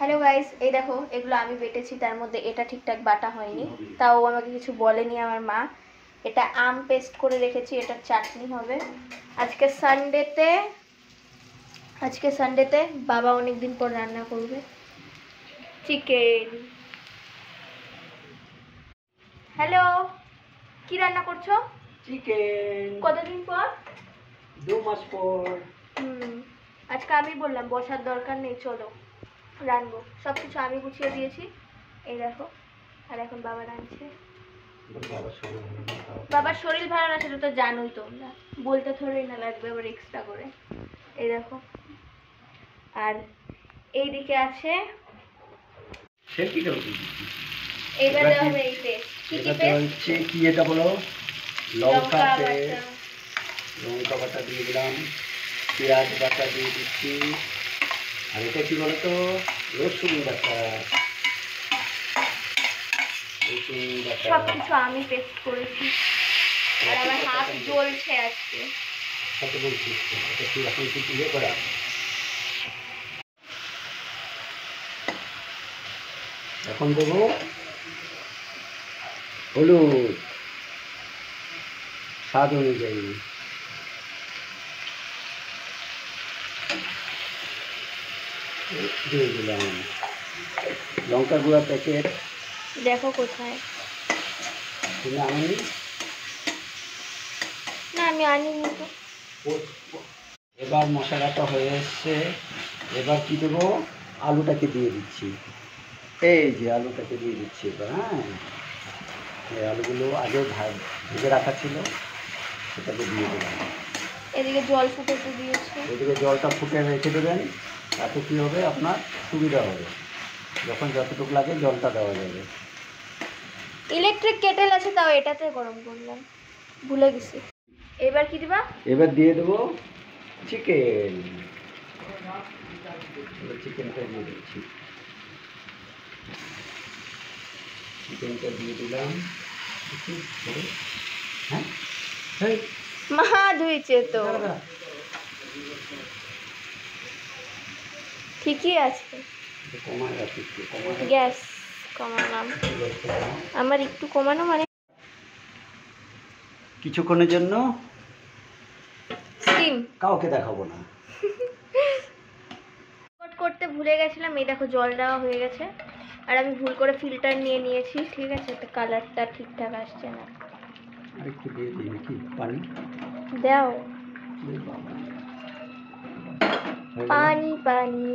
Hello guys, এই দেখো এগুলো আমি বেটেছি, তার মধ্যে এটা ঠিকঠাক বাটা হয়নি, তাও আমাকে কিছু বলেনি আমার মা। এটা আম পেস্ট করে রেখেছি, এটা চাটনি হবে। আজকে সানডেতে বাবা অনেক দিন পর রান্না করবে চিকেন। হ্যালো, কি রান্না করছো? চিকেন। কতদিন পর? 2 মাস পর। আজকে আমি বললাম বসার দরকার নেই, চলো রানবো। সব কিছু আমি গুছিয়ে দিয়েছি, এই দেখো। আর এখন বাবা রাঁধছে। বাবার শরীর ভালো না, সেটা তো জানোই তোমরা, বলতে থোড়ই না লাগবে আবার এক্সট্রা করে। এই দেখো। আর এইদিকে আছে, এইবার দেওয়া হবে এই পেস্ট। কি কি পেস্ট? কি এটা বলো? লঙ্কা বাটা, লঙ্কা বাটা দিয়ে দিলাম, পেঁয়াজ বাটা দিয়ে দিচ্ছি, আর এটা কি বলতো? রসুন বাটা। সব কিছু আমি পেস্ট করেছি। আর আমার হাত জ্বলছে আজকে। কত বলছিস? এটা কি এখন কি ইয়ে করা? এখন দেবো হলুদ স্বাদ অনুযায়ী, দিয়ে দিলাম লঙ্কার গুঁড়া প্যাকেট। দেখো কোথায়? তুমি আনি? না, আমি আনিনি তো। এবার মশলাটা হয়ে এসছে, এবার কি দেবো? আলুটাকে দিয়ে দিচ্ছি। এই যে আলুটাকে দিয়ে দিচ্ছি এবার। হ্যাঁ, এই আলুগুলো আগে ভেজে রাখা ছিল, সেটাকে দিয়ে দেবেন। এদিকে জল ফুটাতে দিয়েছি। এদিকে জলটা ফুটে রেখে দেবেন, তাতে কী হবে, আপনার সুবিধা হবে, যখন যতটুকু লাগে জলটা দেওয়া যাবে। ইলেকট্রিক কেটেল আছে, তাও এটাতে গরম করলাম, ভুলে গেছি। এবার কি দিবা? এবার দিয়ে দেবো চিকেন। চিকেনটা দিয়ে দিচ্ছি, চিকেনটা দিয়ে দিলাম। হ্যাঁ, মা ধুইছে তো, ঠিকই আছে। গ্যাস কমালাম, আমার একটু কমানো মানে কিছুক্ষণের জন্য স্টিম। কাউকে দেখাবো না। করতে ভুলে গেছিলাম, এই দেখো জল দেওয়া হয়ে গেছে। আর আমি ভুল করে ফিল্টার নিয়ে নিয়েছি, ঠিক আছে? তো কালারটা ঠিকঠাক আসছে না। আরেকটু দিয়ে দিই নাকি পানি? দাও পানি পানি।